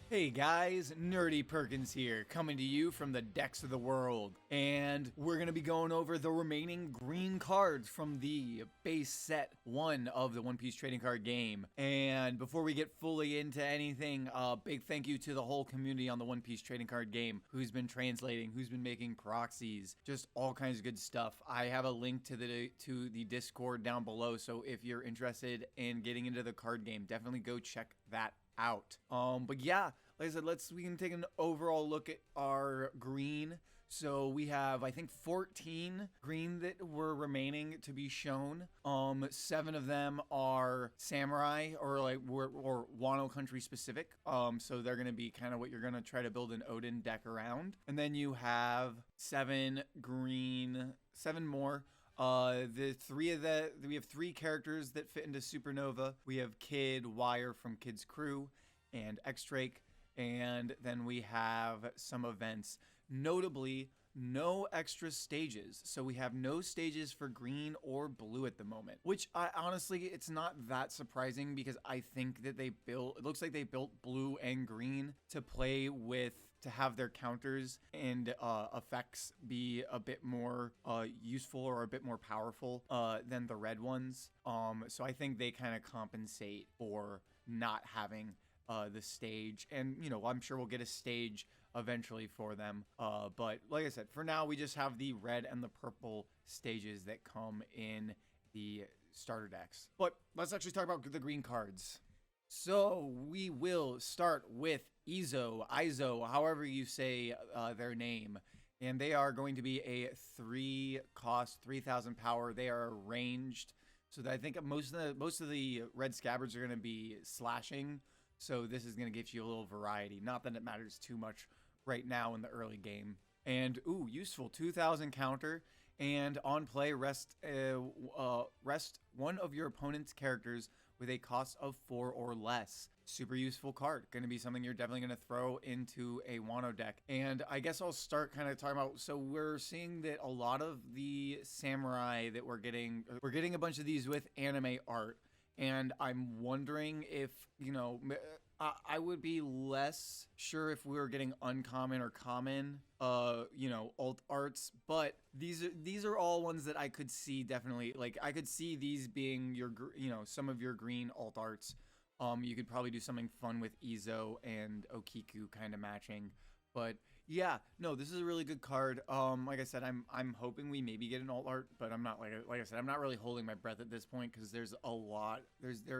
Hey guys, Nerdy Perkins here, coming to you from the decks of the world, and we're going to be going over the remaining green cards from the base set 1 of the One Piece trading card game. And before we get fully into anything, big thank you to the whole community on the One Piece trading card game, who's been translating, who's been making proxies, just all kinds of good stuff. I have a link to the Discord down below, so if you're interested in getting into the card game, definitely go check that out. But yeah, like I said, we can take an overall look at our green. So we have, I think, 14 green that were remaining to be shown. 7 of them are samurai or Wano country specific. So they're gonna be kind of what you're gonna try to build an Odin deck around. And then you have 7 more. We have 3 characters that fit into Supernova. We have Kid, Wire from Kid's Crew, and X.Drake. And then we have some events, notably no extra stages. So we have no stages for green or blue at the moment, which honestly, it's not that surprising because I think that it looks like they built blue and green to play with, to have their counters and effects be a bit more useful or a bit more powerful than the red ones. So I think they kind of compensate for not having the stage, and I'm sure we'll get a stage eventually for them, but like I said, for now we just have the red and the purple stages that come in the starter decks. But let's actually talk about the green cards. So we will start with Izo, however you say their name, and they are going to be a 3 cost, 3,000 power. They are ranged, so that I think most of the red scabbards are going to be slashing. So this is going to give you a little variety. Not that it matters too much right now in the early game. And, useful. 2,000 counter. And on play, rest one of your opponent's characters with a cost of 4 or less. Super useful card. Going to be something you're definitely going to throw into a Wano deck. And I guess I'll start kind of talking about, so we're seeing that a lot of the samurai that we're getting a bunch of these with anime art. And I'm wondering if, I would be less sure if we were getting uncommon or common, alt arts. But these are all ones that I could see definitely. Like, I could see these being your, some of your green alt arts. You could probably do something fun with Izo and Okiku kind of matching. But yeah, no, this is a really good card. Like I said, I'm hoping we maybe get an alt art, but I'm not, like I said, I'm not really holding my breath at this point because there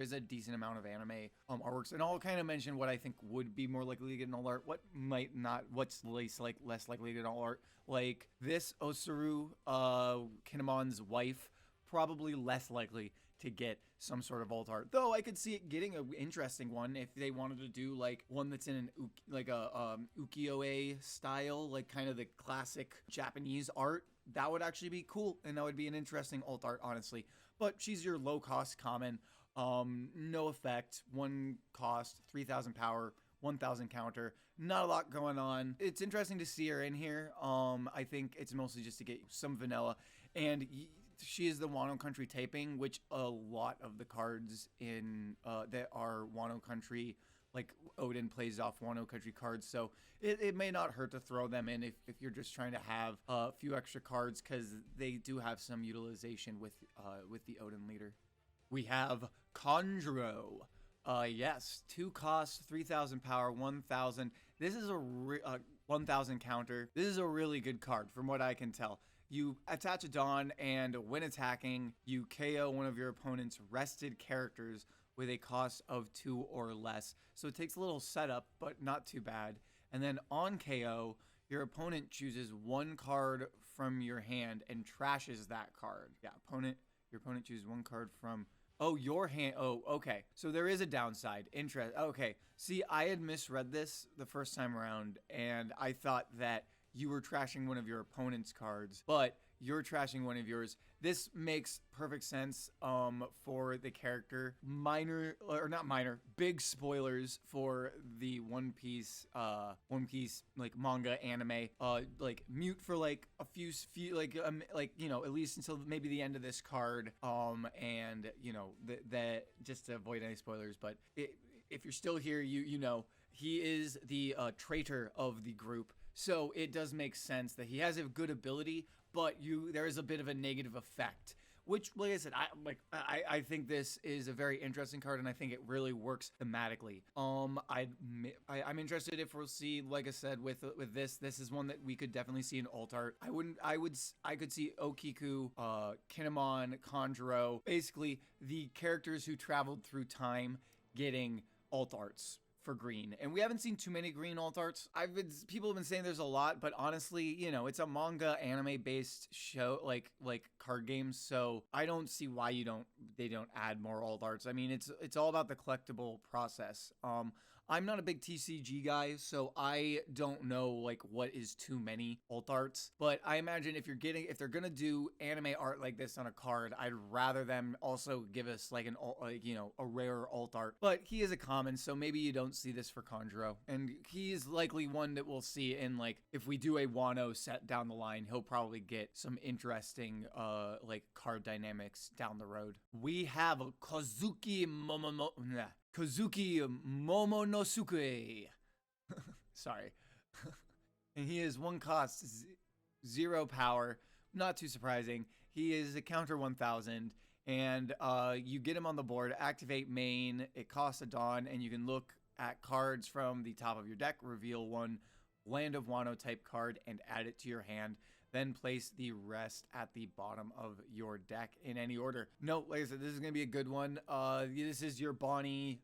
is a decent amount of anime artworks, and I'll kind of mention what I think would be more likely to get an alt art, what might not, what's less likely to get an alt art. Like this Otsuru, Kinemon's wife, probably less likely to get some sort of alt art, though I could see it getting an interesting one if they wanted to do like one that's in an ukiyo-e style, like kind of the classic Japanese art. That would actually be cool, and that would be an interesting alt art, honestly. But she's your low cost common, no effect, 1 cost, 3,000 power, 1,000 counter, not a lot going on. It's interesting to see her in here. I think it's mostly just to get some vanilla, and she is the Wano Country typing, which a lot of the cards in that are Wano Country, like Odin plays off Wano Country cards, so it may not hurt to throw them in if you're just trying to have a few extra cards, because they do have some utilization with the Odin leader. We have Kanjuro. Yes, 2 costs, 3,000 power, 1,000. This is a 1,000 counter. This is a really good card from what I can tell. You attach a Dawn, and when attacking, you KO one of your opponent's rested characters with a cost of 2 or less. So it takes a little setup, but not too bad. And then on KO, your opponent chooses 1 card from your hand and trashes that card. Yeah, your opponent chooses 1 card from your hand. Oh, okay. So there is a downside. Okay. See, I had misread this the first time around, and I thought that you were trashing one of your opponent's cards, but you're trashing one of yours. This makes perfect sense for the character. Big spoilers for the One Piece like manga anime. Like mute for like a few at least until maybe the end of this card. And that just to avoid any spoilers. But if you're still here, you know he is the traitor of the group. So it does make sense that he has a good ability, but there is a bit of a negative effect. Which, like I said, I think this is a very interesting card, and I think it really works thematically. I'm interested if we'll see, like I said, with this. This is one that we could definitely see in alt art. I could see Okiku, Kinemon, Kanjuro, basically the characters who traveled through time getting alt arts for green. And we haven't seen too many green alt arts. People have been saying there's a lot, but honestly, you know, it's a manga anime based show, like card games, so I don't see why they don't add more alt arts. I mean, it's all about the collectible process. I'm not a big TCG guy, so I don't know like what is too many alt arts. But I imagine if they're gonna do anime art like this on a card, I'd rather them also give us like a rare alt art. But he is a common, so maybe you don't see this for Kanjuro, and he's likely one that we'll see in like if we do a Wano set down the line, he'll probably get some interesting like card dynamics down the road. We have Kozuki Momonosuke. Sorry. And he is 1 cost, 0 power. Not too surprising. He is a counter 1000. And you get him on the board, activate main. It costs a Dawn, and you can look at cards from the top of your deck, reveal 1 Land of Wano type card, and add it to your hand. Then place the rest at the bottom of your deck in any order. No, like I said, this is going to be a good one. This is your Bonnie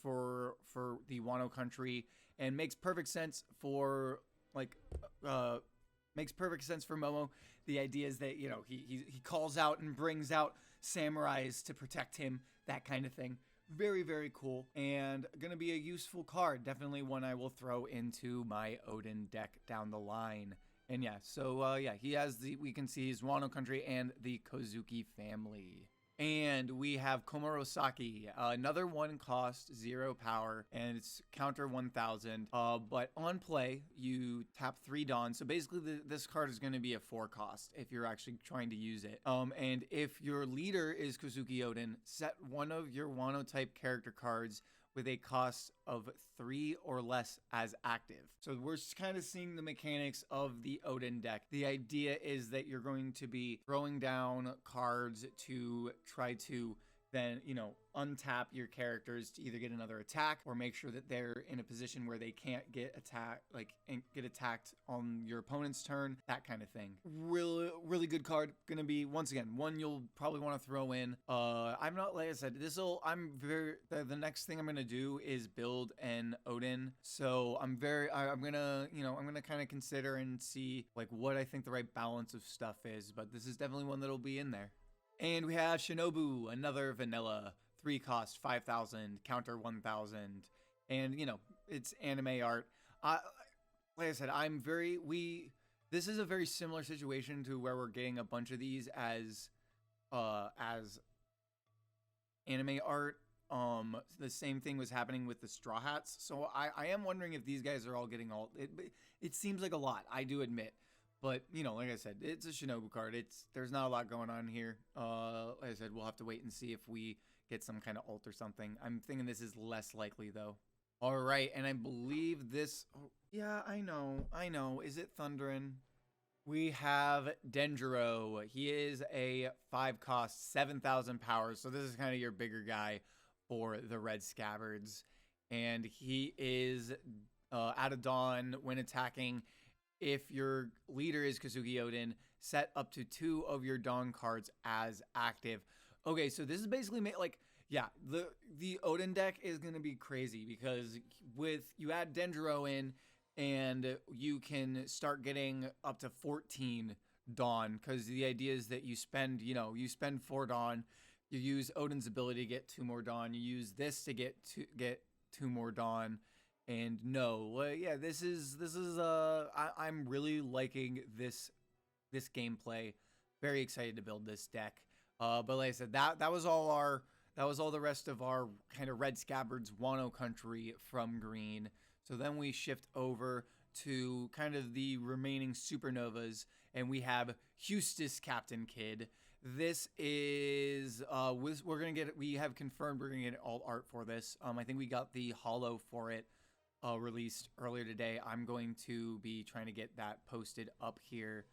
for the Wano country, and makes perfect sense for Momo. The idea is that, you know, he calls out and brings out samurais to protect him, that kind of thing. Very, very cool, and going to be a useful card. Definitely one I will throw into my Odin deck down the line. And yeah, so he has we can see his Wano country and the Kozuki family. And we have Komurasaki, another 1 cost, 0 power, and it's counter 1000. But on play, you tap 3 Dawn. So basically, this card is going to be a 4 cost if you're actually trying to use it. And if your leader is Kozuki Odin, set one of your Wano type character cards with a cost of 3 or less as active. So we're kind of seeing the mechanics of the Odin deck. The idea is that you're going to be throwing down cards to try to then, you know, untap your characters to either get another attack or make sure that they're in a position where they can't get attacked on your opponent's turn, that kind of thing. Really good card. Gonna be, once again, one you'll probably want to throw in. I'm not, like I said, the next thing I'm gonna do is build an Odin. So I'm gonna kind of consider and see like what I think the right balance of stuff is, but this is definitely one that'll be in there. And we have Shinobu, another vanilla, 3 cost, 5000, counter 1000. And, you know, it's anime art. Like I said, this is a very similar situation to where we're getting a bunch of these as anime art. The same thing was happening with the Straw Hats. So I am wondering if these guys are all getting it seems like a lot, I do admit. But, you know, like I said, it's a Shinobu card. There's not a lot going on here. Like I said, we'll have to wait and see if we get some kind of ult or something. I'm thinking this is less likely, though. All right, and I believe this... Oh, yeah, I know. Is it Thunderin'? We have Denjiro. He is a 5 cost, 7000 power. So this is kind of your bigger guy for the Red Scabbards. And he is at a Dawn when attacking. If your leader is Kozuki Odin, set up to 2 of your Dawn cards as active. Okay, so this is basically the Odin deck is going to be crazy because you add Denjiro in and you can start getting up to 14 Dawn, because the idea is that you spend 4 Dawn, you use Odin's ability to get 2 more Dawn, you use this to get 2 more Dawn. And this is I'm really liking this gameplay. Very excited to build this deck. But like I said, that was all the rest of our kind of Red Scabbards Wano country from green. So then we shift over to kind of the remaining supernovas, and we have Eustace Captain Kid. This is we have confirmed we're gonna get alt art for this. I think we got the holo for it released earlier today. I'm going to be trying to get that posted up here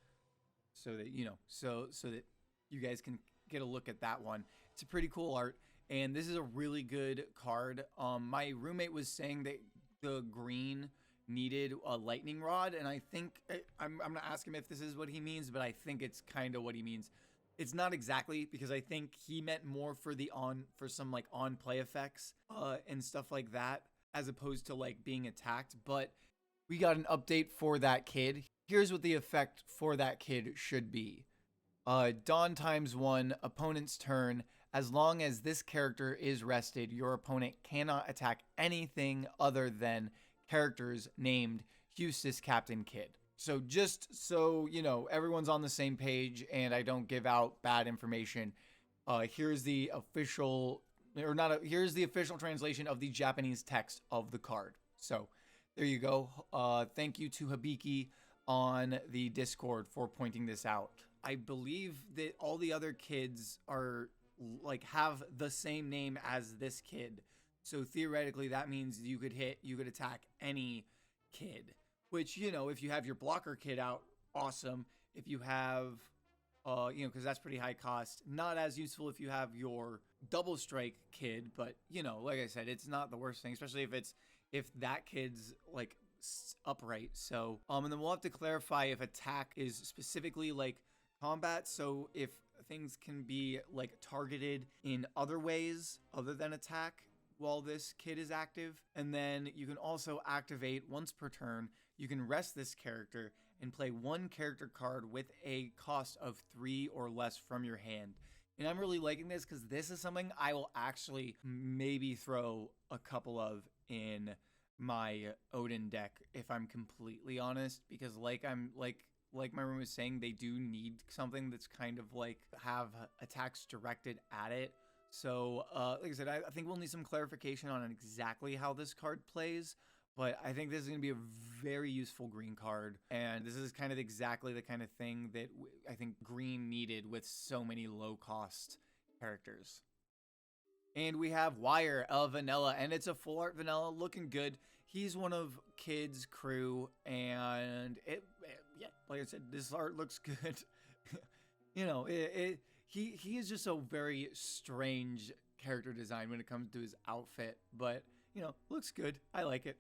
so that so that you guys can get a look at that one. It's a pretty cool art, and this is a really good card. My roommate was saying that the green needed a lightning rod, and I think I'm gonna ask him if this is what he means, but I think it's kind of what he means. It's not exactly, because I think he meant more for some like on play effects and stuff like that, as opposed to like being attacked. But we got an update for that kid. Here's what the effect for that kid should be. Dawn ×1, opponent's turn. As long as this character is rested, your opponent cannot attack anything other than characters named Eustace Captain Kid. So just so everyone's on the same page and I don't give out bad information, here's the official, here's the official translation of the Japanese text of the card. So there you go. Thank you to Hibiki on the Discord for pointing this out. I believe that all the other kids are have the same name as this kid. So theoretically that means you could attack any kid, which, if you have your blocker kid out, awesome. If you have, because that's pretty high cost, not as useful if you have your double strike kid, but like I said, it's not the worst thing, especially if that kid's upright. So, and then we'll have to clarify if attack is specifically combat. So if things can be targeted in other ways other than attack while this kid is active. And then you can also activate once per turn. You can rest this character and play one character card with a cost of 3 or less from your hand. And I'm really liking this because this is something I will actually maybe throw a couple of in my Odin deck, if I'm completely honest, because like my room was saying, they do need something that's kind of have attacks directed at it. So like I said, I think we'll need some clarification on exactly how this card plays, but I think this is going to be a very useful green card, and this is kind of exactly the kind of thing that I think green needed with so many low cost characters. And we have Wire of Vanilla, and it's a full art Vanilla, looking good. He's one of Kid's crew, and yeah, like I said, this art looks good. He is just a very strange character design when it comes to his outfit, but looks good. I like it.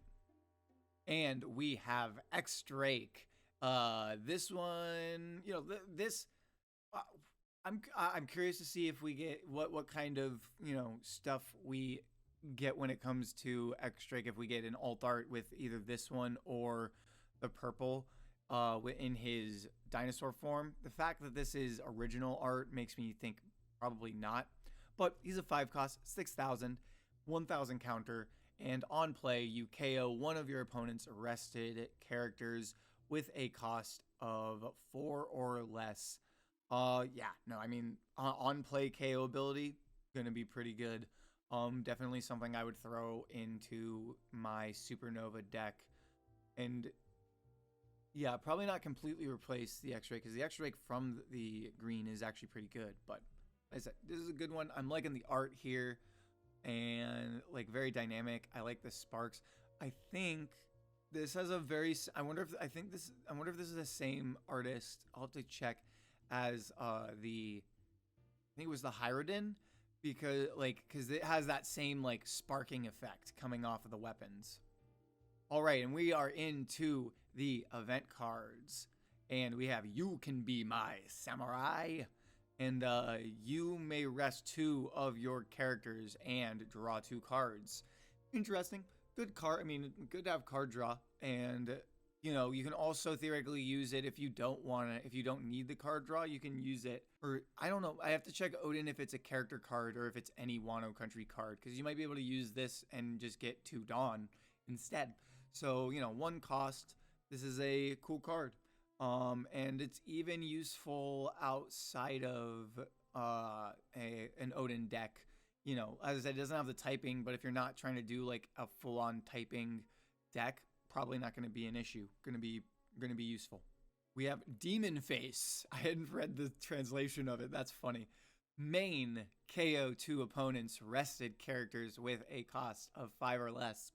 And we have X.Drake. This one, I'm curious to see if we get what kind of stuff we get when it comes to X.Drake. If we get an alt art with either this one or the purple in his dinosaur form. The fact that this is original art makes me think probably not. But he's a 5 cost, 6,000, 1,000 counter, and on play you KO one of your opponent's rested characters with a cost of 4 or less. On play KO ability, gonna be pretty good. Definitely something I would throw into my Supernova deck. And yeah, probably not completely replace the X-Drake, because the X-Drake from the green is actually pretty good. But like I said, this is a good one. I'm liking the art here, and very dynamic. I like the sparks. I think this has a very. I wonder if this is the same artist. I'll have to check. As I think it was the Hyrodin, because it has that same sparking effect coming off of the weapons. All right, and we are into the event cards, and we have You Can Be My Samurai, and you may rest 2 of your characters and draw 2 cards. Interesting, good card. I mean, good to have card draw, and you can also theoretically use it if you don't need the card draw, you can use it. Or I don't know, I have to check Odin if it's a character card or if it's any Wano Country card, because you might be able to use this and just get 2 Dawn instead. So 1 cost. This is a cool card, and it's even useful outside of an Odin deck. As I said, it doesn't have the typing, but if you're not trying to do a full-on typing deck, probably not going to be an issue. Going to be useful. We have Demon Face. I hadn't read the translation of it. That's funny. Main KO 2 opponents rested characters with a cost of 5 or less.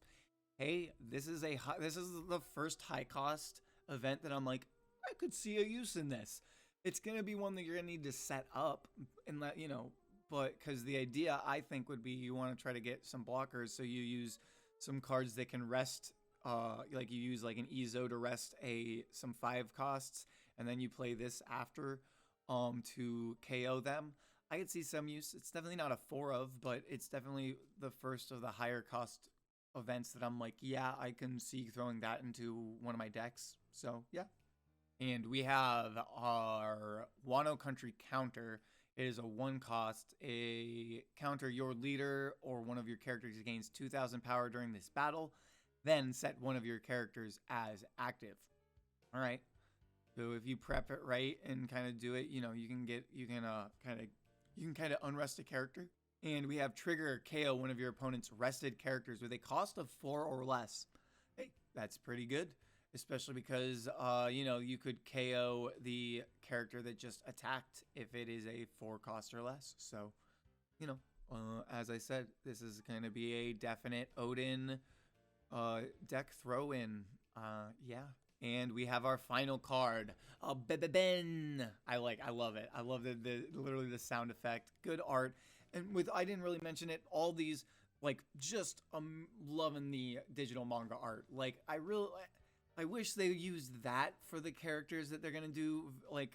hey, this is the first high cost event that I'm like, I could see a use in this. It's gonna be one that you're gonna need to set up and let you know. But because the idea I think would be you want to try to get some blockers, so you use some cards that can rest. Like you use like an Ezo to rest some 5 costs, and then you play this after, to KO them. I could see some use. It's definitely not a 4 of, but it's definitely the first of the higher cost events that I'm like, yeah, I can see throwing that into one of my decks. So yeah. And we have our Wano Country counter. It is a 1 cost. A counter your leader or one of your characters gains 2,000 power during this battle. Then set one of your characters as active. All right. So if you prep it right and kind of do it, you can kind of unrest a character. And we have trigger or KO one of your opponent's rested characters with a cost of 4 or less. Hey, that's pretty good, especially because you could KO the character that just attacked if it is a 4 cost or less. So, as I said, this is going to be a definite Odin deck throw in. Yeah. And we have our final card, Ben. I love it. I love literally the sound effect. Good art. And I didn't really mention it, all these, just loving the digital manga art. I wish they used that for the characters that they're gonna do,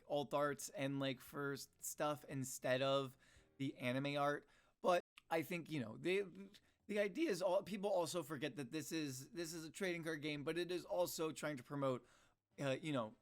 alt arts and for stuff instead of the anime art. But I think the idea is people also forget that this is a trading card game, but it is also trying to promote,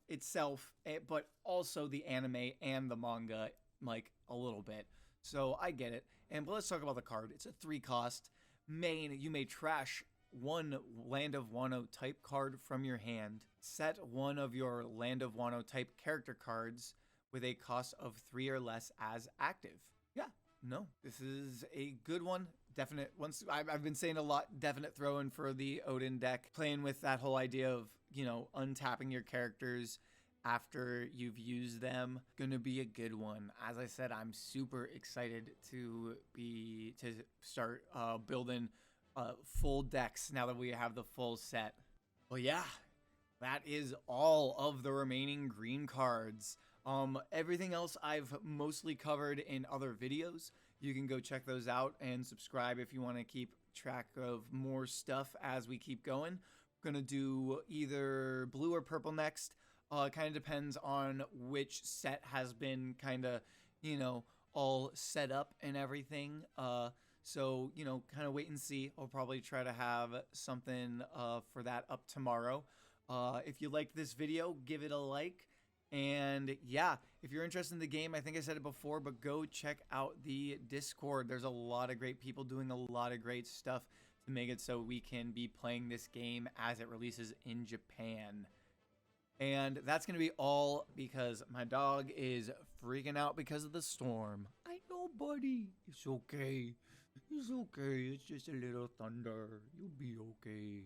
itself, but also the anime and the manga, a little bit. So I get it. But let's talk about the card. It's a 3 cost. You may trash 1 Land of Wano type card from your hand. Set one of your Land of Wano type character cards with a cost of 3 or less as active. Yeah, no, this is a good one. Definite. Once I've been saying a lot, definite throw in for the Odin deck, playing with that whole idea of untapping your characters after you've used them. Gonna be a good one. As I said, I'm super excited to start building full decks now that we have the full set. Well, yeah, that is all of the remaining green cards. Everything else I've mostly covered in other videos. You can go check those out and subscribe if you want to keep track of more stuff as we keep going. We're gonna do either blue or purple next. Kind of depends on which set has been kind of, all set up and everything. So, kind of wait and see. I'll probably try to have something for that up tomorrow. If you liked this video, give it a like. And yeah, if you're interested in the game, I think I said it before, but go check out the Discord. There's a lot of great people doing a lot of great stuff to make it so we can be playing this game as it releases in Japan. And that's going to be all because my dog is freaking out because of the storm. I know, buddy. It's okay. It's okay. It's just a little thunder. You'll be okay.